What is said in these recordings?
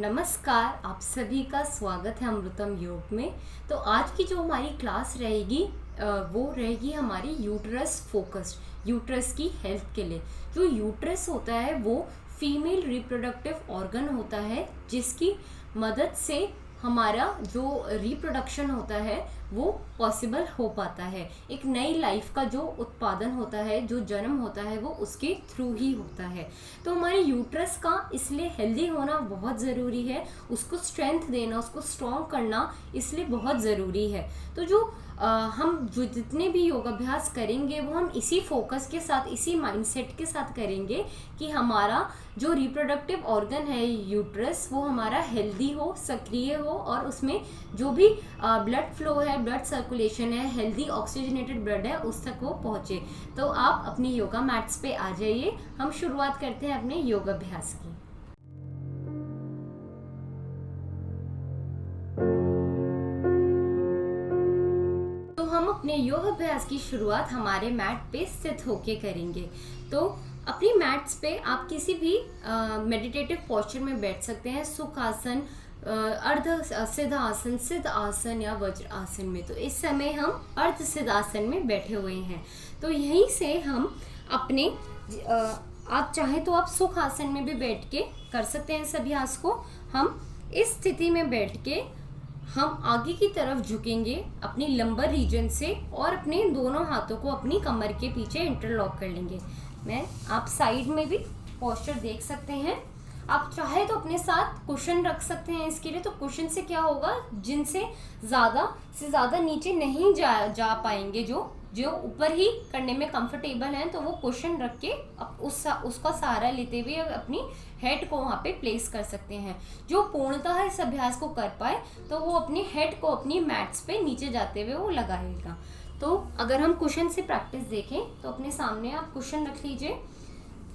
नमस्कार, आप सभी का स्वागत है अमृतम योग में। तो आज की जो हमारी क्लास रहेगी वो रहेगी हमारी यूट्रस फोकस्ड, यूट्रस की हेल्थ के लिए। जो यूट्रस होता है वो फीमेल रिप्रोडक्टिव ऑर्गन होता है, जिसकी मदद से हमारा जो रिप्रोडक्शन होता है वो पॉसिबल हो पाता है। एक नई लाइफ का जो उत्पादन होता है, जो जन्म होता है, वो उसके थ्रू ही होता है। तो हमारे यूट्रस का इसलिए हेल्दी होना बहुत ज़रूरी है, उसको स्ट्रेंथ देना, उसको स्ट्रॉन्ग करना इसलिए बहुत ज़रूरी है। तो हम जो जितने भी योगाभ्यास करेंगे वो हम इसी फोकस के साथ, इसी माइंडसेट के साथ करेंगे कि हमारा जो रिप्रोडक्टिव ऑर्गन है यूट्रस, वो हमारा हेल्दी हो, सक्रिय हो और उसमें जो भी ब्लड फ्लो है, ब्लड सर्कुलेशन है, हेल्दी ऑक्सीजनेटेड ब्लड है, उस तक वो पहुँचे। तो आप अपनी योगा मैट्स पे आ जाइए। हम शुरुआत करते हैं अपने योगाभ्यास की। हम अपने योग अभ्यास की शुरुआत हमारे मैट पे स्थित होके करेंगे। तो अपनी मैट्स पे आप किसी भी मेडिटेटिव पोस्चर में बैठ सकते हैं, सुखासन, अर्ध सिद्ध आसन, सिद्ध आसन या वज्र आसन में। तो इस समय हम अर्ध सिद्ध आसन में बैठे हुए हैं। तो यहीं से हम अपने आप चाहें तो आप सुख आसन में भी बैठ के कर सकते हैं इस अभ्यास को। हम इस स्थिति में बैठ के हम आगे की तरफ झुकेंगे अपनी लंबर रीजन से और अपने दोनों हाथों को अपनी कमर के पीछे इंटरलॉक कर लेंगे। आप साइड में भी पोस्चर देख सकते हैं। आप चाहे तो अपने साथ कुशन रख सकते हैं इसके लिए। तो कुशन से क्या होगा, जिनसे ज़्यादा नीचे नहीं जा पाएंगे, जो ऊपर ही करने में कंफर्टेबल हैं, तो वो कुशन रख के उसका सहारा लेते हुए अपनी हेड को वहाँ पे प्लेस कर सकते हैं। जो पूर्णतः इस अभ्यास को कर पाए तो वो अपनी हेड को अपनी मैट्स पे नीचे जाते हुए वो लगाएगा। तो अगर हम कुशन से प्रैक्टिस देखें तो अपने सामने आप कुशन रख लीजिए।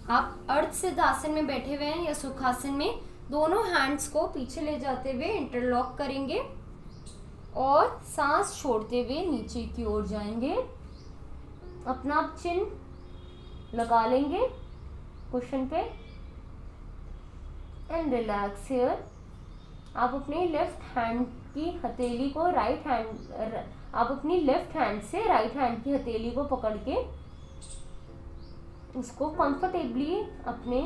आप अर्ध सिद्ध आसन में बैठे हुए हैं या सुखासन में, दोनों हैंड्स को पीछे ले जाते हुए इंटरलॉक करेंगे और सांस छोड़ते हुए नीचे की ओर जाएंगे। अपना चिन्ह लगा लेंगे कुशन पे एंड रिलैक्स हियर। आप अपनी लेफ्ट हैंड की हथेली को आप अपनी लेफ्ट हैंड से राइट हैंड की हथेली को पकड़ के उसको कंफर्टेबली अपने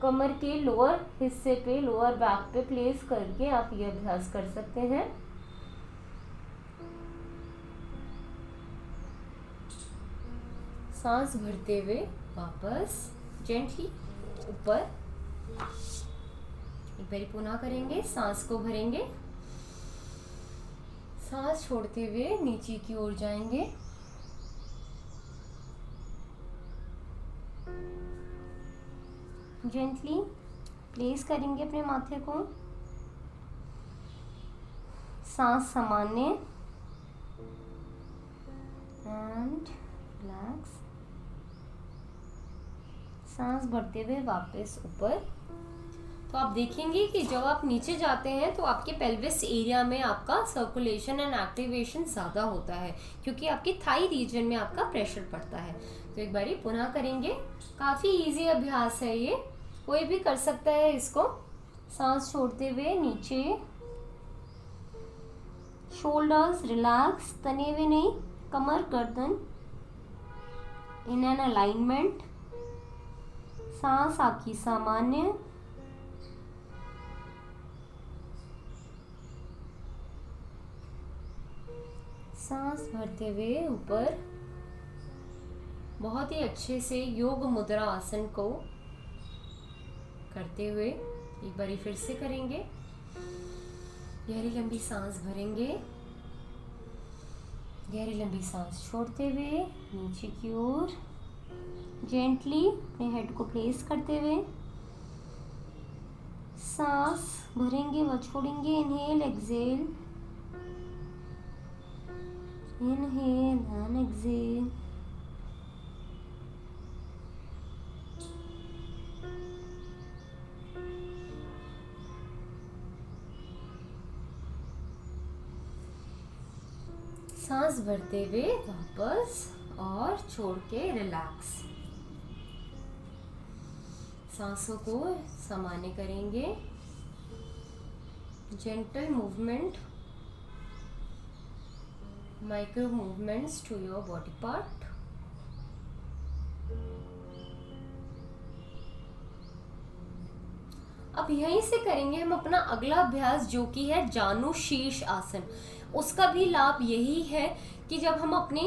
कमर के लोअर हिस्से पे, लोअर बैक पे प्लेस करके आप ये अभ्यास कर सकते हैं। सांस भरते हुए वापस जेंटली ऊपर। एक बार पुनः करेंगे। सांस को भरेंगे, सांस छोड़ते हुए नीचे की ओर जाएंगे। जेंटली प्लेस करेंगे अपने माथे को। सांस सामान्य एंड रिलैक्स। सांस भरते हुए वापस ऊपर। तो आप देखेंगे कि जब आप नीचे जाते हैं तो आपके पेल्विस एरिया में आपका सर्कुलेशन एंड एक्टिवेशन ज़्यादा होता है, क्योंकि आपकी थाई रीजन में आपका प्रेशर पड़ता है। तो एक बारी पुनः करेंगे। काफ़ी इजी अभ्यास है ये, कोई भी कर सकता है इसको। सांस छोड़ते हुए नीचे, शोल्डर्स रिलैक्स, तने हुए नहीं, कमर गर्दन इन एन अलाइनमेंट। सांस आपकी सामान्य। सांस भरते हुए ऊपर। बहुत ही अच्छे से योग मुद्रा आसन को करते हुए एक बारी फिर से करेंगे। गहरी लंबी सांस भरेंगे, गहरी लंबी सांस छोड़ते हुए नीचे की ओर जेंटली अपने हेड को प्लेस करते हुए सांस भरेंगे व छोड़ेंगे। Inhale exhale, inhale and exhale. सांस भरते हुए वापस और छोड़ के रिलैक्स। सांसों को सामान्य करेंगे। gentle movement, micro movements to your body part. अब यहीं से करेंगे हम अपना अगला अभ्यास जो कि है जानु शीर्ष आसन। उसका भी लाभ यही है कि जब हम अपने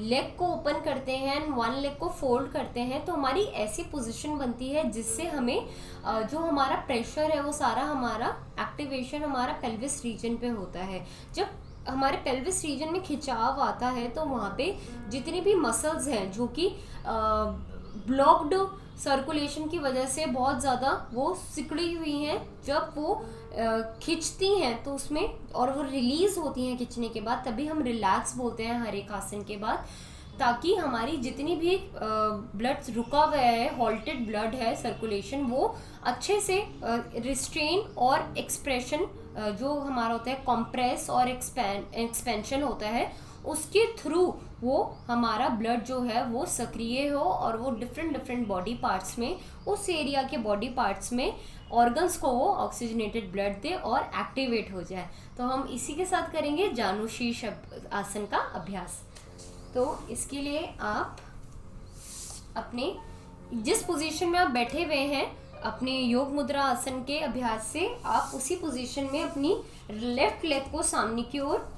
लेग को ओपन करते हैं, वन लेग को फोल्ड करते हैं, तो हमारी ऐसी पोजीशन बनती है जिससे हमें जो हमारा प्रेशर है वो सारा हमारा एक्टिवेशन हमारा पेल्विस रीजन पे होता है। जब हमारे पेल्विस रीजन में खिंचाव आता है तो वहाँ पे जितनी भी मसल्स हैं जो कि ब्लॉक्ड सर्कुलेशन की वजह से बहुत ज़्यादा वो सिकुड़ी हुई हैं, जब वो खिंचती हैं तो उसमें और वो रिलीज होती हैं खिंचने के बाद, तभी हम रिलैक्स बोलते हैं हर एक आसन के बाद, ताकि हमारी जितनी भी ब्लड रुका हुआ है, हॉल्टेड ब्लड है सर्कुलेशन, वो अच्छे से रिस्ट्रेन और एक्सप्रेशन जो हमारा होता है कॉम्प्रेस और एक्सपेंशन होता है, उसके थ्रू वो हमारा ब्लड जो है वो सक्रिय हो और वो डिफरेंट बॉडी पार्ट्स में, उस एरिया के बॉडी पार्ट्स में ऑर्गन्स को वो ऑक्सीजनेटेड ब्लड दे और एक्टिवेट हो जाए। तो हम इसी के साथ करेंगे जानुशीर्ष आसन का अभ्यास। तो इसके लिए आप अपने जिस पोजीशन में आप बैठे हुए हैं अपने योग मुद्रा आसन के अभ्यास से, आप उसी पोजीशन में अपनी लेफ्ट लेग को सामने की ओर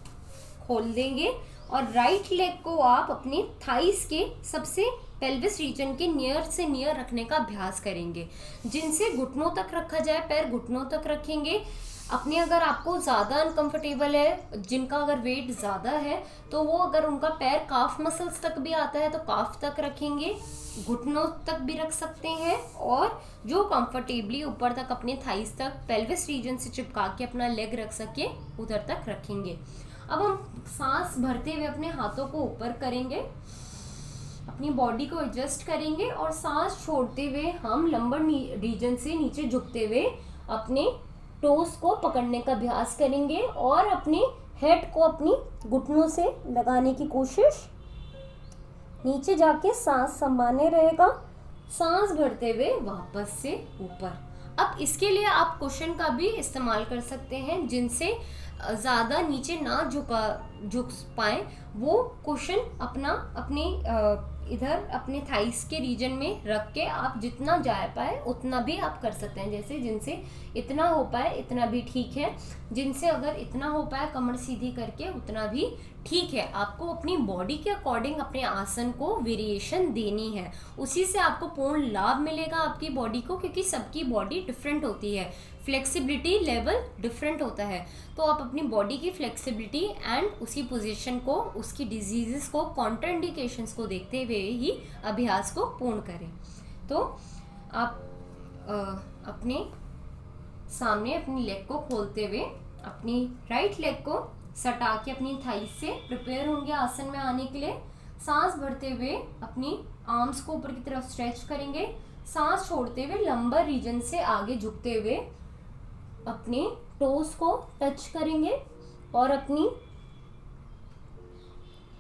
खोल देंगे और राइट लेग को आप अपने थाइस के सबसे पेल्विस रीजन के नियर से नियर रखने का अभ्यास करेंगे, जिनसे घुटनों तक रखा जाए, पैर घुटनों तक रखेंगे। अपने अगर आपको ज़्यादा अनकंफर्टेबल है, जिनका अगर वेट ज़्यादा है, तो वो अगर उनका पैर काफ मसल्स तक भी आता है तो काफ तक रखेंगे, घुटनों तक भी रख सकते हैं, और जो कंफर्टेबली ऊपर तक अपने थाइस तक पेल्विस रीजन से चिपका के अपना लेग रख सके उधर तक रखेंगे। अब हम सांस भरते हुए अपने हाथों को ऊपर करेंगे, अपनी बॉडी को एडजस्ट करेंगे और सांस छोड़ते हुए हम लंबर रीजन से नीचे झुकते हुए अपने टोस को पकड़ने का अभ्यास करेंगे और अपने हेड को अपनी घुटनों से लगाने की कोशिश। नीचे जाके सांस सामान्य रहेगा, सांस भरते हुए वापस से ऊपर। अब इसके लिए आप कुशन का भी इस्तेमाल कर सकते हैं, जिनसे ज़्यादा नीचे ना झुक पाए, वो कुशन अपने इधर अपने थाइस के रीजन में रख के आप जितना जा पाए उतना भी आप कर सकते हैं। जैसे जिनसे इतना हो पाए इतना भी ठीक है, जिनसे अगर इतना हो पाए कमर सीधी करके उतना भी ठीक है। आपको अपनी बॉडी के अकॉर्डिंग अपने आसन को वेरिएशन देनी है, उसी से आपको पूर्ण लाभ मिलेगा आपकी बॉडी को, क्योंकि सबकी बॉडी डिफरेंट होती है, फ्लेक्सिबिलिटी लेवल डिफरेंट होता है। तो आप अपनी बॉडी की फ्लेक्सिबिलिटी एंड उसी पोजीशन को, उसकी डिजीजेस को, कॉन्ट्राइंडिकेशंस को देखते हुए ही अभ्यास को पूर्ण करें। तो आप अपने सामने अपनी लेग को खोलते हुए अपनी राइट लेग को सटा के अपनी थाइस से प्रिपेयर होंगे आसन में आने के लिए। सांस भरते हुए अपनी आर्म्स को ऊपर की तरफ स्ट्रेच करेंगे, सांस छोड़ते हुए लंबर रीजन से आगे झुकते हुए अपने टोस को टच करेंगे और अपनी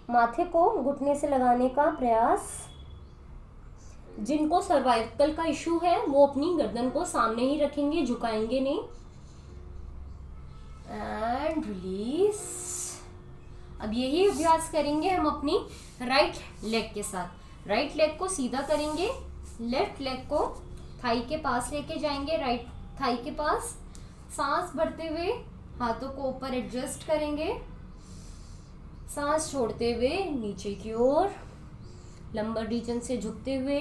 माथे को घुटने से लगाने का प्रयास। जिनको सर्वाइकल का इशू है वो अपनी गर्दन को सामने ही रखेंगे, झुकाएंगे नहीं। And release. अब यही अभ्यास करेंगे हम अपनी राइट लेग के साथ। राइट लेग को सीधा करेंगे, लेफ्ट लेग को थाई के पास लेके जाएंगे, राइट थाई के पास। सांस भरते हुए हाथों को ऊपर एडजस्ट करेंगे, सांस छोड़ते हुए नीचे की ओर लंबर रीजन से झुकते हुए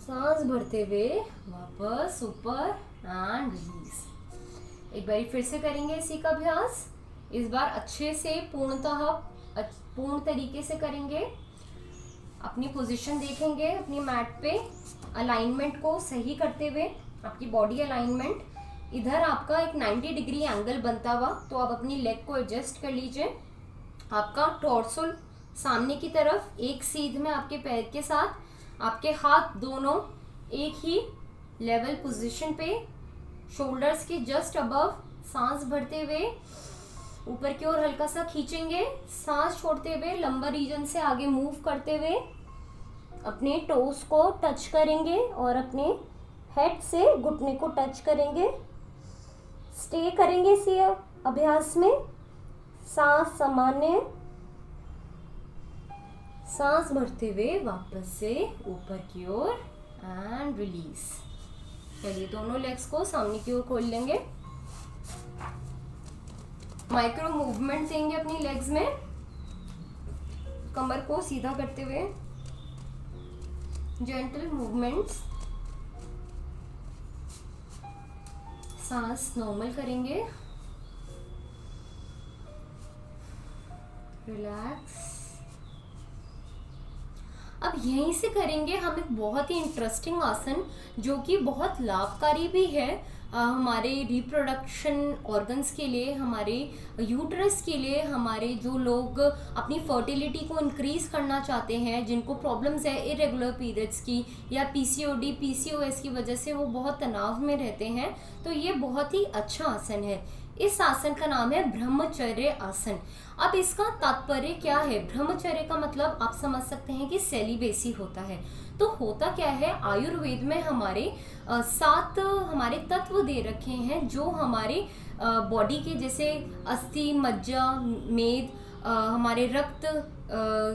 सांस भरते हुए वापस ऊपर एंड रिलीज। एक बार फिर से करेंगे इसी का अभ्यास, इस बार अच्छे से पूर्ण तरीके से करेंगे। अपनी पोजीशन देखेंगे अपनी मैट पे, अलाइनमेंट को सही करते हुए आपकी बॉडी अलाइनमेंट। इधर आपका एक 90 डिग्री एंगल बनता हुआ, तो आप अपनी लेग को एडजस्ट कर लीजिए। आपका टॉर्सल सामने की तरफ एक सीध में आपके पैर के साथ, आपके हाथ दोनों एक ही लेवल पोजीशन पे, शोल्डर्स के जस्ट अबव। सांस भरते हुए ऊपर की ओर हल्का सा खींचेंगे, सांस छोड़ते हुए लंबर रीजन से आगे मूव करते हुए अपने टोस को टच करेंगे और अपने हेड से घुटने को टच करेंगे। स्टे करेंगे इसी अभ्यास में। सांस सामान्य, सांस भरते हुए वापस से ऊपर की ओर एंड रिलीज। चलिए दोनों लेग्स को सामने की ओर खोल लेंगे। माइक्रो मूवमेंट देंगे अपनी लेग्स में, कमर को सीधा करते हुए जेंटल मूवमेंट्स। सांस नॉर्मल करेंगे, रिलैक्स। अब यहीं से करेंगे हम एक बहुत ही इंटरेस्टिंग आसन जो कि बहुत लाभकारी भी है हमारे रिप्रोडक्शन ऑर्गन्स के लिए, हमारे यूट्रस के लिए, हमारे जो लोग अपनी फर्टिलिटी को इंक्रीज करना चाहते हैं, जिनको प्रॉब्लम्स है इरेगुलर पीरियड्स की या पीसीओडी पीसीओएस की वजह से वो बहुत तनाव में रहते हैं, तो ये बहुत ही अच्छा आसन है। इस आसन का नाम है ब्रह्मचर्य आसन। अब इसका तात्पर्य क्या है? ब्रह्मचर्य का मतलब आप समझ सकते हैं कि सेलिबेसी होता है। तो होता क्या है, आयुर्वेद में हमारे 7 हमारे तत्व दे रखे हैं जो हमारे बॉडी के, जैसे अस्थि, मज्जा, मेद, हमारे रक्त,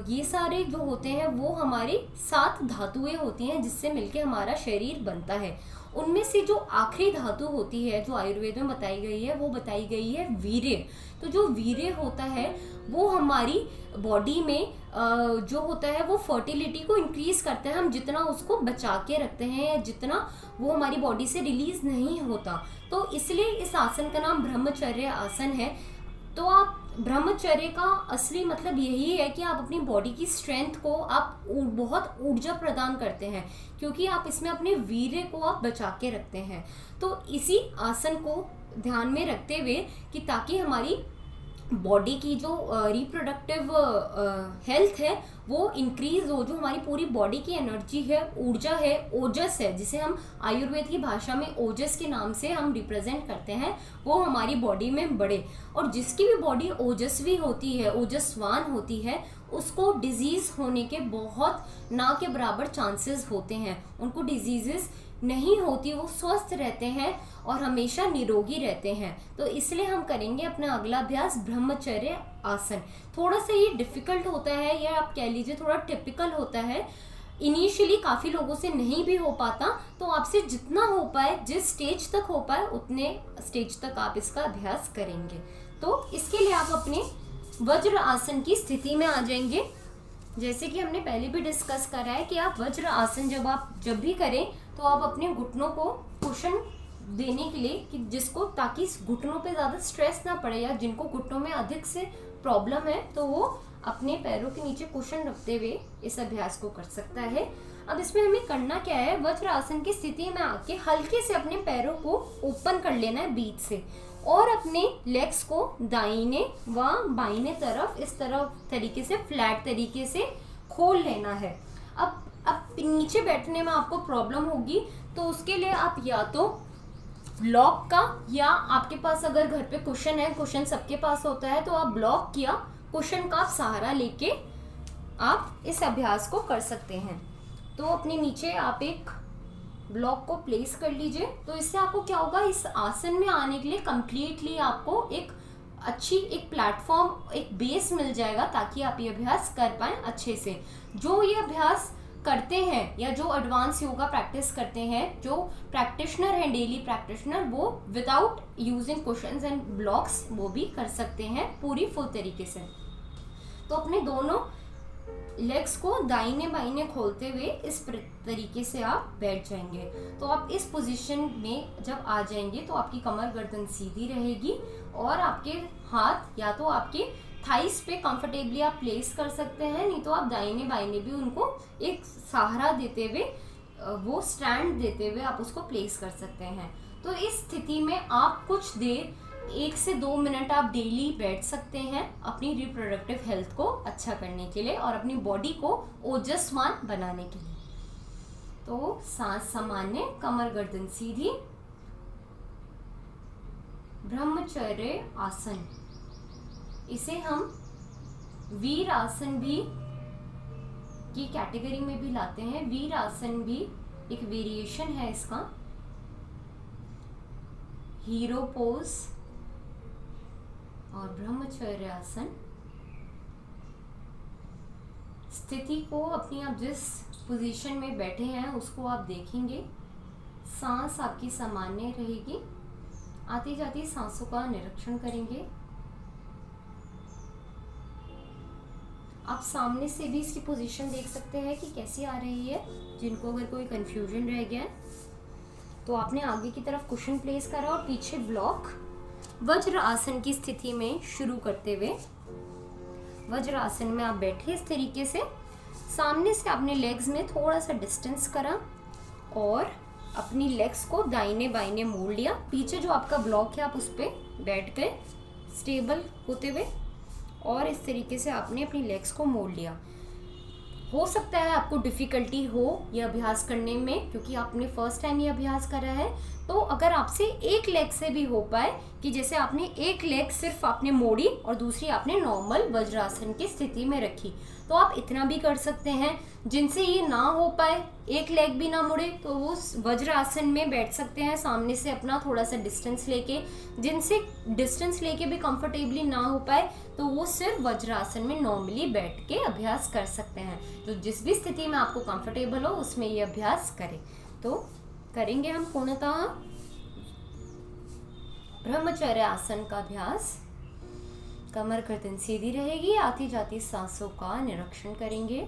ये सारे जो होते हैं वो हमारी 7 धातुएं होती हैं जिससे मिलके हमारा शरीर बनता है। उनमें से जो आखिरी धातु होती है जो आयुर्वेद में बताई गई है वो बताई गई है वीर्य। तो जो वीर्य होता है वो हमारी बॉडी में जो होता है वो फर्टिलिटी को इंक्रीज करता है। हम जितना उसको बचा के रखते हैं या जितना वो हमारी बॉडी से रिलीज नहीं होता, तो इसलिए इस आसन का नाम ब्रह्मचर्य आसन है। तो आप ब्रह्मचर्य का असली मतलब यही है कि आप अपनी बॉडी की स्ट्रेंथ को आप बहुत ऊर्जा प्रदान करते हैं, क्योंकि आप इसमें अपने वीर्य को आप बचा के रखते हैं। तो इसी आसन को ध्यान में रखते हुए कि ताकि हमारी बॉडी की जो रिप्रोडक्टिव हेल्थ है वो इंक्रीज हो, जो हमारी पूरी बॉडी की एनर्जी है, ऊर्जा है, ओजस है, जिसे हम आयुर्वेद की भाषा में ओजस के नाम से हम रिप्रेजेंट करते हैं, वो हमारी बॉडी में बढ़े। और जिसकी भी बॉडी ओजस्वी होती है, ओजस्वान होती है, उसको डिजीज होने के बहुत ना के बराबर चांसेस होते हैं। उनको डिजीजेस नहीं होती, वो स्वस्थ रहते हैं और हमेशा निरोगी रहते हैं। तो इसलिए हम करेंगे अपना अगला अभ्यास ब्रह्मचर्य आसन। थोड़ा सा ये डिफिकल्ट होता है या आप कह लीजिए थोड़ा टिपिकल होता है। इनिशियली काफ़ी लोगों से नहीं भी हो पाता, तो आपसे जितना हो पाए, जिस स्टेज तक हो पाए उतने स्टेज तक आप इसका अभ्यास करेंगे। तो इसके लिए आप अपने वज्र आसन की स्थिति में आ जाएंगे। जैसे कि हमने पहले भी डिस्कस करा है कि आप वज्र आसन जब भी करें तो आप अपने घुटनों को कुशन देने के लिए, कि जिसको ताकि घुटनों पे ज़्यादा स्ट्रेस ना पड़े, या जिनको घुटनों में अधिक से प्रॉब्लम है तो वो अपने पैरों के नीचे कुशन रखते हुए इस अभ्यास को कर सकता है। अब इसमें हमें करना क्या है, वज्र आसन की स्थिति में आके हल्के से अपने पैरों को ओपन कर लेना है बीच से, और अपने लेग्स को दाहिने व बाइने तरफ इस तरफ तरीके से फ्लैट तरीके से खोल लेना है। अब नीचे बैठने में आपको प्रॉब्लम होगी तो उसके लिए आप या तो ब्लॉक का, या आपके पास अगर घर पे कुशन है, कुशन सबके पास होता है, तो आप ब्लॉक या कुशन का आप सहारा लेके आप इस अभ्यास को कर सकते हैं। तो अपने नीचे आप एक ब्लॉक को प्लेस कर लीजिए। तो इससे आपको क्या होगा, इस आसन में आने के लिए कंप्लीटली आपको एक अच्छी एक प्लेटफॉर्म, एक बेस मिल जाएगा, ताकि आप ये अभ्यास कर पाएँ अच्छे से। जो ये अभ्यास करते हैं या जो एडवांस योगा प्रैक्टिस करते हैं, जो प्रैक्टिशनर हैं, डेली प्रैक्टिशनर, वो without using cushions and blocks वो भी कर सकते हैं पूरी फुल तरीके से। तो अपने दोनों लेग्स को दाहिने बाइने खोलते हुए इस तरीके से आप बैठ जाएंगे। तो आप इस पोजीशन में जब आ जाएंगे तो आपकी कमर गर्दन सीधी रहेगी, और आपके हाथ या तो आपके थाइस पे कंफर्टेबली आप प्लेस कर सकते हैं, नहीं तो आप दाहिने बाइने भी उनको एक सहारा देते हुए, वो स्टैंड देते हुए आप उसको प्लेस कर सकते हैं। तो इस स्थिति में आप कुछ देर 1 से 2 मिनट आप डेली बैठ सकते हैं अपनी रिप्रोडक्टिव हेल्थ को अच्छा करने के लिए और अपनी बॉडी को ओजस्वान बनाने के लिए। तो सांस सामान्य, कमर गर्दन सीधी, ब्रह्मचर्य आसन, इसे हम वीर आसन भी की कैटेगरी में भी लाते हैं। वीर आसन भी एक वेरिएशन है इसका। हीरो पोज और ब्रह्मचर्य आसन। स्थिति को अपनी आप जिस पोजीशन में बैठे हैं उसको आप देखेंगे। सांस आपकी सामान्य रहेगी। आती जाती सांसों का निरीक्षण करेंगे। आप सामने से भी इसकी पोजीशन देख सकते हैं कि कैसी आ रही है। जिनको अगर कोई कंफ्यूजन रह गया तो आपने आगे की तरफ कुशन प्लेस करा और पीछे ब्लॉक। वज्र आसन की स्थिति में शुरू करते हुए वज्र आसन में आप बैठे इस तरीके से। सामने से आपने लेग्स में थोड़ा सा डिस्टेंस करा और अपनी लेग्स को दाहिने बाइने मोड़ लिया। पीछे जो आपका ब्लॉक है आप उस पर बैठ गए स्टेबल होते हुए और इस तरीके से आपने अपनी लेग्स को मोड़ लिया। हो सकता है आपको डिफ़िकल्टी हो ये अभ्यास करने में, क्योंकि आपने फर्स्ट टाइम ये अभ्यास करा है। तो अगर आपसे एक लेग से भी हो पाए कि जैसे आपने एक लेग सिर्फ आपने मोड़ी और दूसरी आपने नॉर्मल वज्रासन की स्थिति में रखी, तो आप इतना भी कर सकते हैं। जिनसे ये ना हो पाए, एक लेग भी ना मुड़े, तो वो वज्रासन में बैठ सकते हैं सामने से अपना थोड़ा सा डिस्टेंस लेके। जिनसे डिस्टेंस लेके भी कंफर्टेबली ना हो पाए तो वो सिर्फ वज्रासन में नॉर्मली बैठ के अभ्यास कर सकते हैं। तो जिस भी स्थिति में आपको कंफर्टेबल हो उसमें ये अभ्यास करें। तो करेंगे हम पूर्णतः ब्रह्मचर्य आसन का अभ्यास। कमर गर्दन सीधी रहेगी। आती जाती सांसों का निरीक्षण करेंगे।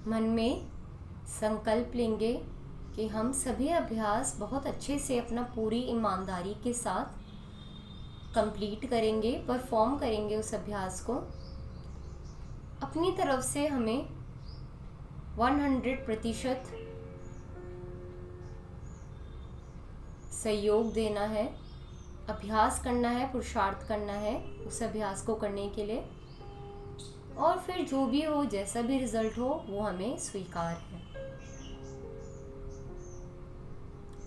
मन में संकल्प लेंगे कि हम सभी अभ्यास बहुत अच्छे से अपना पूरी ईमानदारी के साथ कंप्लीट करेंगे, परफॉर्म करेंगे उस अभ्यास को। अपनी तरफ से हमें 100% सहयोग देना है, अभ्यास करना है, पुरुषार्थ करना है उस अभ्यास को करने के लिए। और फिर जो भी हो, जैसा भी रिजल्ट हो, वो हमें स्वीकार है।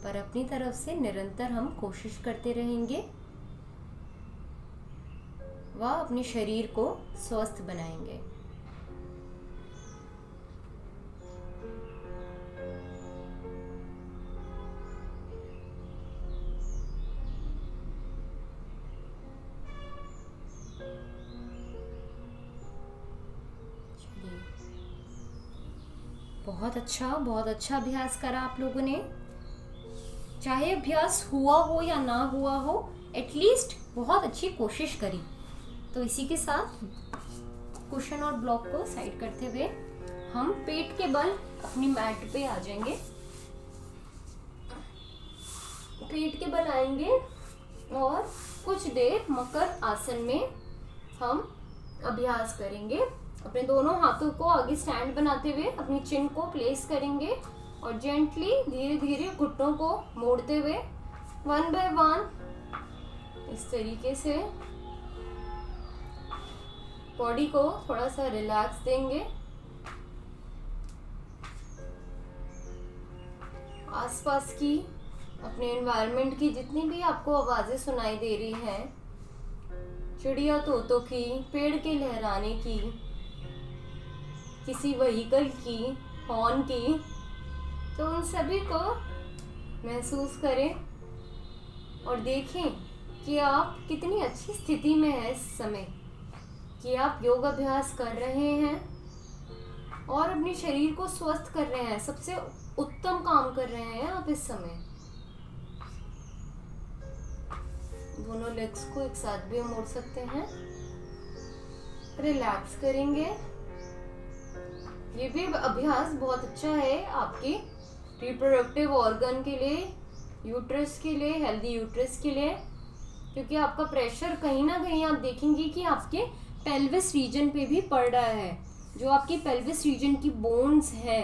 पर अपनी तरफ से निरंतर हम कोशिश करते रहेंगे व अपने शरीर को स्वस्थ बनाएंगे। बहुत अच्छा अभ्यास करा आप लोगों ने। चाहे अभ्यास हुआ हो या ना हुआ हो, एटलीस्ट बहुत अच्छी कोशिश करी। तो इसी के साथ कुशन और ब्लॉक को साइड करते हुए हम पेट के बल अपनी मैट पे आ जाएंगे। पेट के बल आएंगे और कुछ देर मकर आसन में हम अभ्यास करेंगे। अपने दोनों हाथों को आगे स्टैंड बनाते हुए अपनी चिन को प्लेस करेंगे और जेंटली धीरे धीरे घुटनों को मोड़ते हुए 1 by 1 इस तरीके से बॉडी को थोड़ा सा रिलैक्स देंगे। आसपास की अपने एनवायरनमेंट की जितनी भी आपको आवाजें सुनाई दे रही हैं, चिड़िया तोतों की, पेड़ के लहराने की, किसी व्हीकल की हॉर्न की, तो उन सभी को महसूस करें और देखें कि आप कितनी अच्छी स्थिति में हैं इस समय, कि आप योग अभ्यास कर रहे हैं और अपने शरीर को स्वस्थ कर रहे हैं। सबसे उत्तम काम कर रहे हैं आप इस समय। दोनों लेग्स को एक साथ भी हम मोड़ सकते हैं। रिलैक्स करेंगे। ये भी अभ्यास बहुत अच्छा है आपके रिप्रोडक्टिव ऑर्गन के लिए, यूट्रस के लिए, हेल्दी यूट्रस के लिए, क्योंकि आपका प्रेशर कहीं ना कहीं आप देखेंगे कि आपके पेल्विस रीजन पे भी पड़ रहा है। जो आपकी पेल्विस रीजन की बोन्स है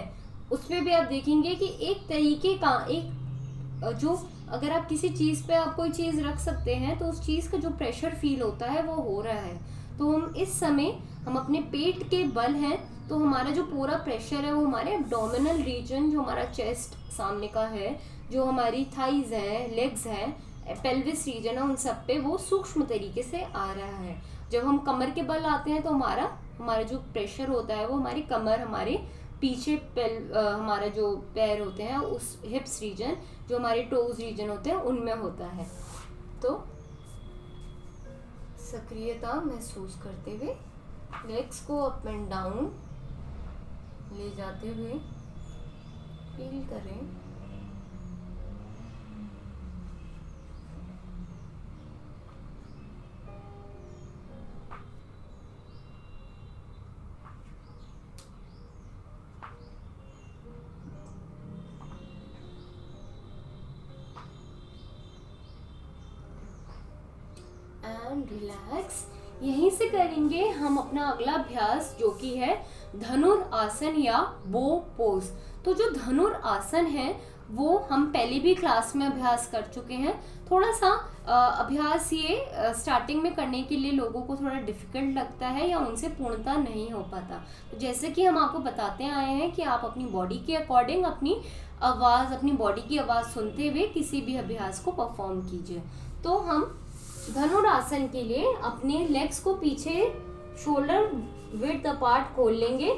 उस पे भी आप देखेंगे कि एक तरीके का जो अगर आप किसी चीज़ पे आप कोई चीज़ रख सकते हैं तो उस चीज़ का जो प्रेशर फील होता है वो हो रहा है। तो हम इस समय हम अपने पेट के बल हैं, तो हमारा जो पूरा प्रेशर है वो हमारे एब्डोमिनल रीजन, जो हमारा चेस्ट सामने का है, जो हमारी थाइज है, लेग्स है, पेल्विस रीजन है, उन सब पे वो सूक्ष्म तरीके से आ रहा है। जब हम कमर के बल आते हैं तो हमारा जो प्रेशर होता है वो हमारी कमर, हमारे पीछे हमारा जो पैर होते हैं उस हिप्स रीजन, जो हमारे टोज रीजन होते हैं उनमें होता है। तो सक्रियता महसूस करते हुए लेग्स को अप एंड डाउन ले जाते हुए फील करें। And relax. यहीं से करेंगे हम अपना अगला अभ्यास, जो कि है धनुरासन या बो पोज। तो जो धनुरासन है वो हम पहले भी क्लास में अभ्यास कर चुके हैं। थोड़ा सा अभ्यास ये स्टार्टिंग में करने के लिए लोगों को थोड़ा डिफिकल्ट लगता है या उनसे पूर्णता नहीं हो पाता। तो जैसे कि हम आपको बताते आए हैं कि आप अपनी बॉडी के अकॉर्डिंग अपनी बॉडी की आवाज़ सुनते हुए किसी भी अभ्यास को परफॉर्म कीजिए। तो हम धनुरासन के लिए अपने लेग्स को पीछे शोल्डर विड्थ अपार्ट खोल लेंगे।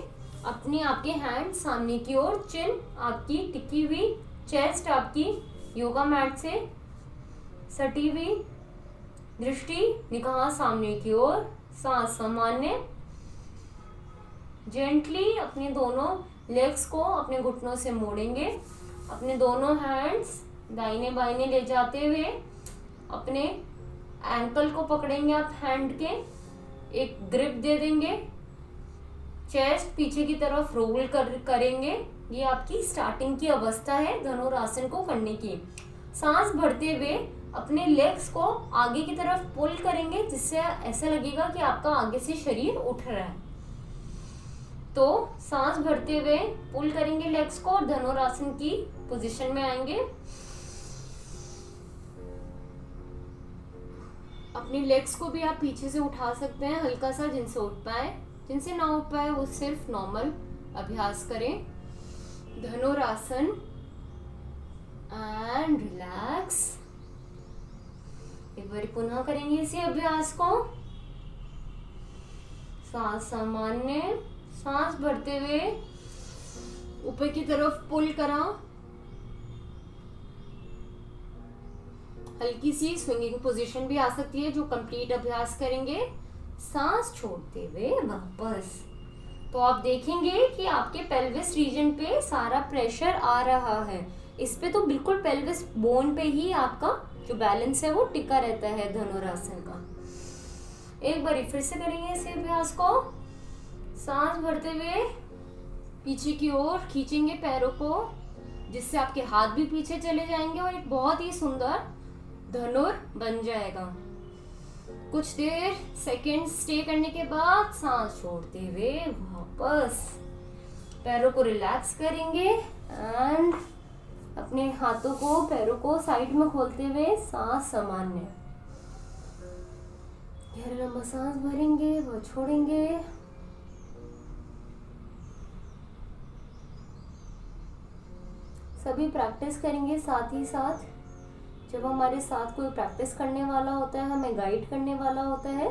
आपके हैंड सामने की ओर, चिन आपकी टिकी हुई, चेस्ट आपकी योगा मैट से सटी हुई, दृष्टि निगाह सामने की ओर, सांस सामान्य। जेंटली अपने दोनों लेग्स को अपने घुटनों से मोड़ेंगे। अपने दोनों हैंड्स दाहिने बाइने ले जाते हुए अपने एंकल को पकड़ेंगे आप हैंड के, एक ग्रिप दे देंगे, चेस्ट पीछे की तरफ रोल करेंगे। ये आपकी स्टार्टिंग की अवस्था है धनुरासन को करने की। सांस भरते हुए अपने लेग्स को आगे की तरफ पुल करेंगे, जिससे ऐसा लगेगा कि आपका आगे से शरीर उठ रहा है। तो सांस भरते हुए पुल करेंगे लेग्स को और धनुरासन की पोजीशन में आएंगे। अपनी लेग्स को भी आप पीछे से उठा सकते हैं हल्का सा, जिनसे उठ पाए। जिनसे ना उठ पाए वो सिर्फ नॉर्मल अभ्यास करें। धनुरासन एंड रिलैक्स। एक बार पुनः करेंगे इसी अभ्यास को। सांस सामान्य, सांस भरते हुए ऊपर की तरफ पुल करा, हल्की सी स्विंगिंग पोजीशन भी आ सकती है जो कंप्लीट अभ्यास करेंगे। सांस छोड़ते हुए वापस। तो आप देखेंगे कि आपके पेल्विस रीजन पे सारा प्रेशर आ रहा है। इस पे तो बिल्कुल पेल्विस बोन पे ही आपका जो बैलेंस है वो टिका रहता है धनुरासन का। एक बार फिर से करेंगे इस अभ्यास को। सांस भरते हुए पीछे की ओर खींचेंगे पैरों को, जिससे आपके हाथ भी पीछे चले जाएंगे और एक बहुत ही सुंदर धनुर बन जाएगा। कुछ देर सेकंड स्टे करने के बाद सांस छोड़ते हुए वापस पैरों को रिलैक्स करेंगे एंड अपने हाथों को, पैरों को साइड में खोलते हुए सांस सामान्य। गहरा लंबा सांस भरेंगे और छोड़ेंगे। सभी प्रैक्टिस करेंगे साथ ही साथ। जब हमारे साथ कोई प्रैक्टिस करने वाला होता है, हमें गाइड करने वाला होता है,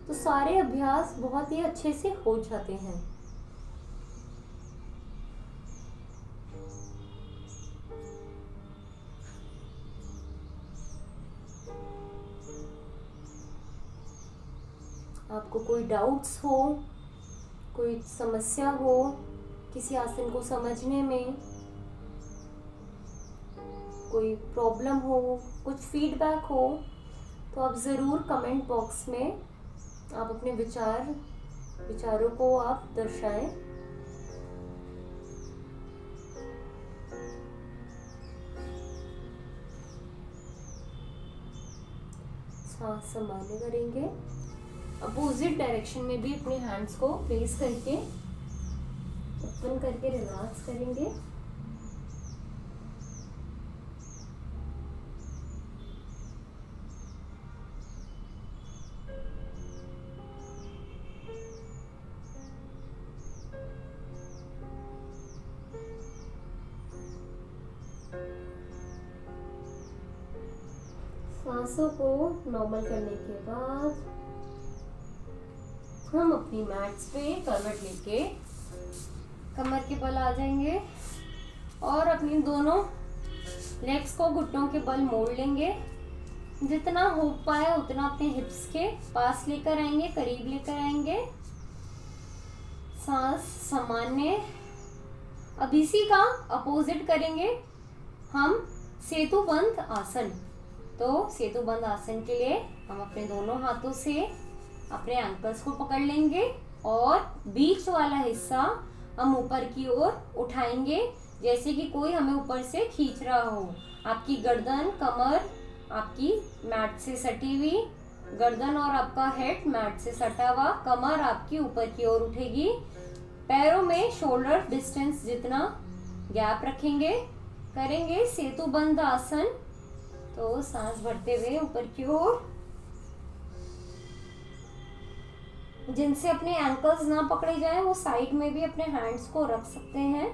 तो सारे अभ्यास बहुत ही अच्छे से हो जाते हैं। आपको कोई डाउट्स हो, कोई समस्या हो किसी आसन को समझने में, कोई प्रॉब्लम हो, कुछ फीडबैक हो, तो आप ज़रूर कमेंट बॉक्स में आप अपने विचारों को आप दर्शाएं। सांस सामान्य करेंगे। अपोजिट डायरेक्शन में भी अपने हैंड्स को प्लेस करके ओपन करके रिलैक्स करेंगे। सांसों को नॉर्मल करने के बाद हम अपनी मैट्स पे करवट लेके कमर के बल आ जाएंगे और अपनी दोनों लेग्स को घुटनों के बल मोड़ लेंगे। जितना हो पाए उतना अपने हिप्स के पास लेकर आएंगे, करीब लेकर आएंगे। सांस सामान्य। अब इसी का अपोजिट करेंगे हम सेतु बंद आसन। तो सेतु बंद आसन के लिए हम अपने दोनों हाथों से अपने एंकल्स को पकड़ लेंगे और बीच वाला हिस्सा हम ऊपर की ओर उठाएंगे, जैसे कि कोई हमें ऊपर से खींच रहा हो। आपकी गर्दन, कमर आपकी मैट से सटी हुई, गर्दन और आपका हेड मैट से सटा हुआ, कमर आपकी ऊपर की ओर उठेगी। पैरों में शोल्डर डिस्टेंस जितना गैप रखेंगे। करेंगे सेतु बंद आसन। तो सांस भरते हुए ऊपर की ओर। जिनसे अपने एंकल्स ना पकड़े जाएं वो साइड में भी अपने हैंड्स को रख सकते हैं।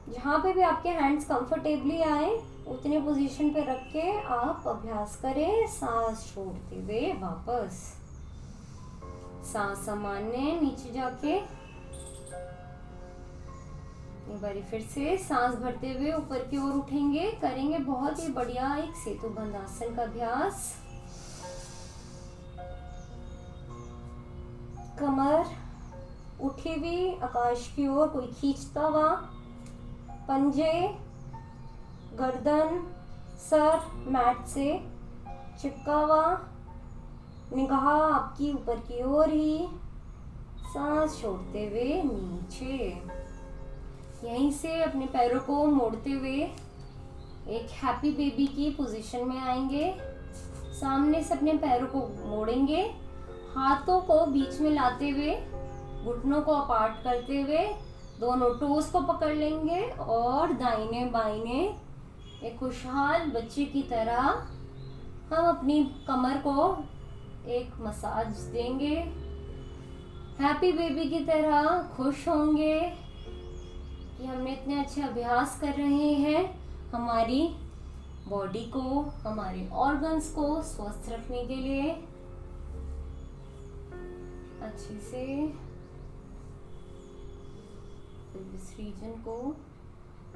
जहाँ पे भी आपके हैंड्स कंफर्टेबली आए उतने पोजीशन पे रख के आप अभ्यास करें। सांस छोड़ते हुए वापस, सांस सामान्य नीचे जाके, एक बारी फिर से सांस भरते हुए ऊपर की ओर उठेंगे। करेंगे बहुत ही बढ़िया एक सेतु बंद आसन का अभ्यास। कमर उठी हुई आकाश की ओर, कोई खींचता हुआ, पंजे, गर्दन, सर मैट से चिपका हुआ, निगाह आपकी ऊपर की ओर ही। सांस छोड़ते हुए नीचे। यहीं से अपने पैरों को मोड़ते हुए एक हैप्पी बेबी की पोजीशन में आएंगे। सामने से अपने पैरों को मोड़ेंगे, हाथों को बीच में लाते हुए, घुटनों को अपार्ट करते हुए दोनों टोस को पकड़ लेंगे और दाहिने बाइने एक खुशहाल बच्चे की तरह हम अपनी कमर को एक मसाज देंगे। हैप्पी बेबी की तरह खुश होंगे कि हमने इतने अच्छे अभ्यास कर रहे हैं हमारी बॉडी को, हमारे ऑर्गन्स को स्वस्थ रखने के लिए। अच्छे से पेल्विस रीजन को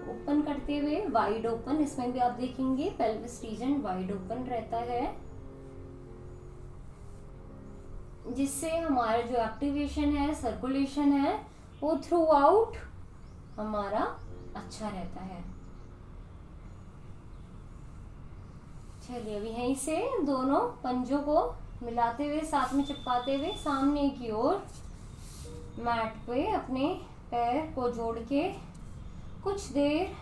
ओपन करते हुए, वाइड ओपन, इसमें भी आप देखेंगे पेल्विस रीजन वाइड ओपन रहता है, जिससे हमारा जो एक्टिवेशन है, सर्कुलेशन है, वो थ्रू आउट हमारा अच्छा रहता है। चलिए अभी यहीं से दोनों पंजों को मिलाते हुए, साथ में चिपकाते हुए सामने की ओर मैट पे अपने पैर को जोड़ के कुछ देर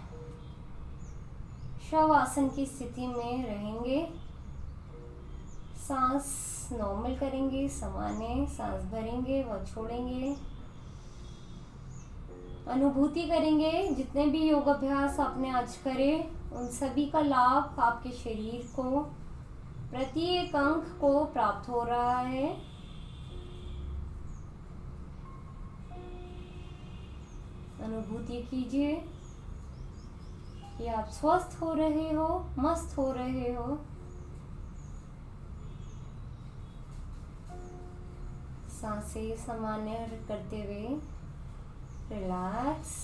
शवासन की स्थिति में रहेंगे। सांस नॉर्मल करेंगे, सामान्य सांस भरेंगे व छोड़ेंगे। अनुभूति करेंगे जितने भी योग अभ्यास आपने आज करे उन सभी का लाभ आपके शरीर को, प्रत्येक अंग को प्राप्त हो रहा है। अनुभूति कीजिए कि आप स्वस्थ हो रहे हो, मस्त हो रहे हो। सांसें सामान्य करते हुए रिलैक्स।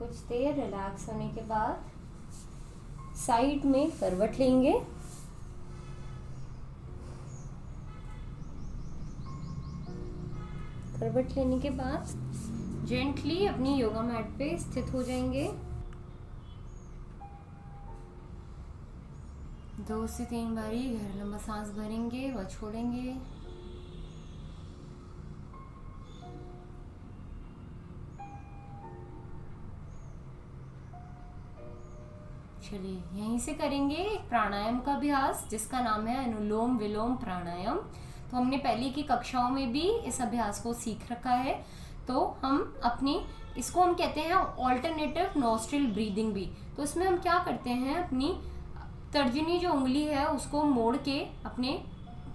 कुछ देर रिलैक्स होने के बाद साइड में करवट लेंगे। करवट लेने के बाद जेंटली अपनी योगा मैट पे स्थित हो जाएंगे। 2 से 3 बारी गहरा लंबा सांस भरेंगे व छोड़ेंगे। चलिए यहीं से करेंगे एक प्राणायाम का अभ्यास जिसका नाम है अनुलोम विलोम प्राणायाम। तो हमने पहले की कक्षाओं में भी इस अभ्यास को सीख रखा है। तो इसको हम कहते हैं ऑल्टरनेटिव नॉस्ट्रिल ब्रीदिंग भी। तो इसमें हम क्या करते हैं, अपनी तर्जनी जो उंगली है उसको मोड़ के अपने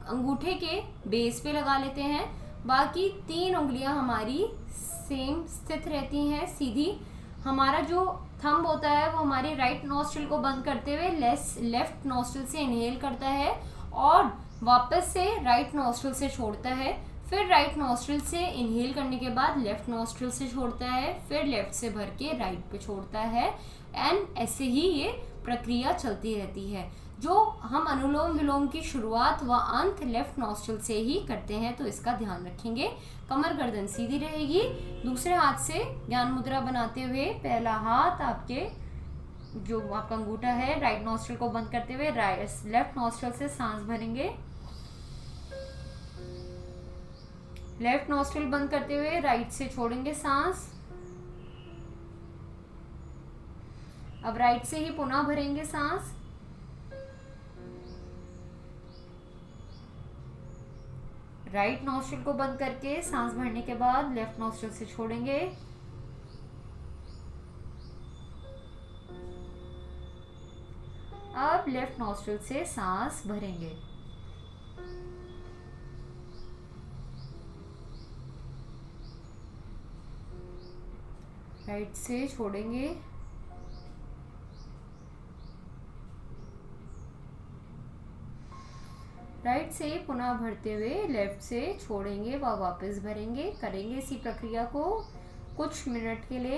अंगूठे के बेस पे लगा लेते हैं। बाकी 3 उंगलियां हमारी सेम स्थित रहती हैं सीधी। हमारा जो थंब होता है वो हमारे राइट नॉस्ट्रिल को बंद करते हुए लेफ्ट नॉस्ट्रिल से इनहेल करता है और वापस से राइट नॉस्ट्रिल से छोड़ता है। फिर राइट नॉस्ट्रिल से इनहेल करने के बाद लेफ्ट नॉस्ट्रिल से छोड़ता है, फिर लेफ्ट से भर के राइट पे छोड़ता है। एंड ऐसे ही ये प्रक्रिया चलती रहती है। जो हम अनुलोम विलोम की शुरुआत व अंत लेफ्ट नॉस्ट्रिल से ही करते हैं, तो इसका ध्यान रखेंगे। कमर गर्दन सीधी रहेगी। दूसरे हाथ से ज्ञान मुद्रा बनाते हुए पहला हाथ आपके जो आपका अंगूठा है राइट नॉस्ट्रिल को बंद करते हुए लेफ्ट नॉस्ट्रिल से सांस भरेंगे। लेफ्ट नॉस्ट्रिल बंद करते हुए राइट से छोड़ेंगे सांस। अब राइट से ही पुनः भरेंगे सांस। राइट नॉस्ट्रिल को बंद करके सांस भरने के बाद लेफ्ट नॉस्ट्रिल से छोड़ेंगे। अब लेफ्ट नॉस्ट्रिल से सांस भरेंगे। राइट से छोड़ेंगे। राइट से पुनः भरते हुए लेफ्ट से छोड़ेंगे व वापस भरेंगे। करेंगे इसी प्रक्रिया को कुछ मिनट के लिए।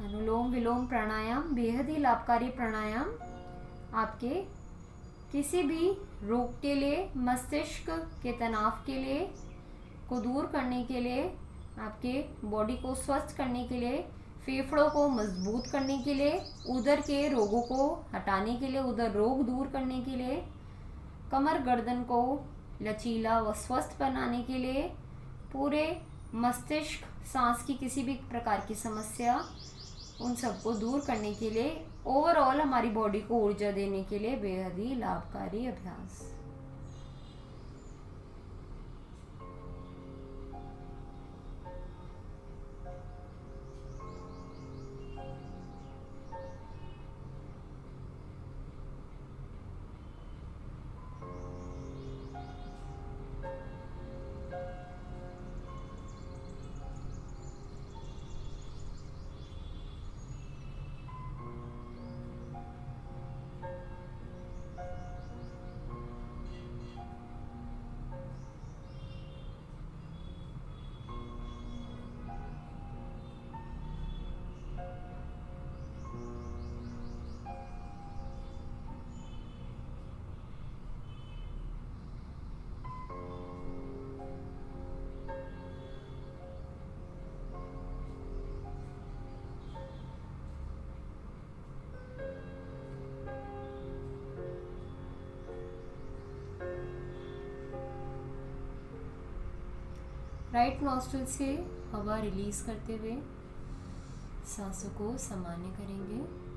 अनुलोम विलोम प्राणायाम बेहद ही लाभकारी प्राणायाम आपके किसी भी रोग के लिए, मस्तिष्क के तनाव के लिए को दूर करने के लिए, आपके बॉडी को स्वस्थ करने के लिए, फेफड़ों को मजबूत करने के लिए, उदर के रोगों को हटाने के लिए, उदर रोग दूर करने के लिए, कमर गर्दन को लचीला व स्वस्थ बनाने के लिए, पूरे मस्तिष्क, सांस की किसी भी प्रकार की समस्या उन सबको दूर करने के लिए, ओवरऑल हमारी बॉडी को ऊर्जा देने के लिए बेहद ही लाभकारी अभ्यास। राइट नॉस्ट्रिल से हवा रिलीज करते हुए सांसों को सामान्य करेंगे।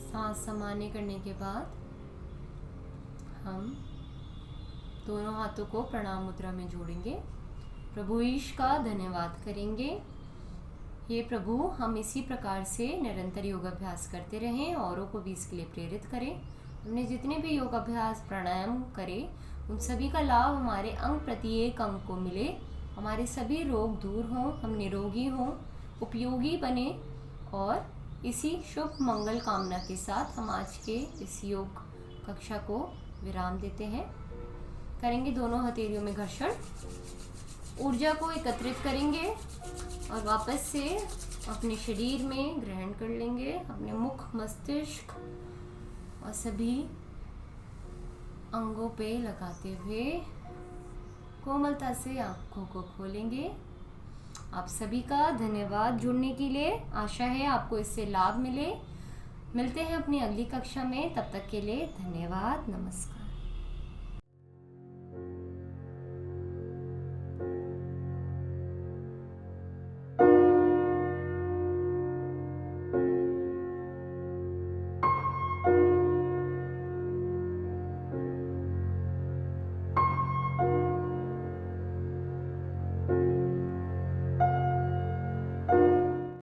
सांस सामान्य करने के बाद हम दोनों हाथों को प्रणाम मुद्रा में जोड़ेंगे। प्रभु ईश का धन्यवाद करेंगे। हे प्रभु, हम इसी प्रकार से निरंतर योगाभ्यास करते रहें, औरों को भी इसके लिए प्रेरित करें। हमने जितने भी योगाभ्यास प्राणायाम करे उन सभी का लाभ हमारे अंग प्रत्येक अंग को मिले, हमारे सभी रोग दूर हों, हम निरोगी हों, उपयोगी बने। और इसी शुभ मंगल कामना के साथ हम आज के इस योग कक्षा को विराम देते हैं। करेंगे दोनों हथेलियों में घर्षण। ऊर्जा को एकत्रित करेंगे और वापस से अपने शरीर में ग्रहण कर लेंगे। अपने मुख, मस्तिष्क और सभी अंगों पे लगाते हुए कोमलता से आँखों को खोलेंगे। आप सभी का धन्यवाद जुड़ने के लिए। आशा है आपको इससे लाभ मिले। मिलते हैं अपनी अगली कक्षा में, तब तक के लिए धन्यवाद, नमस्कार।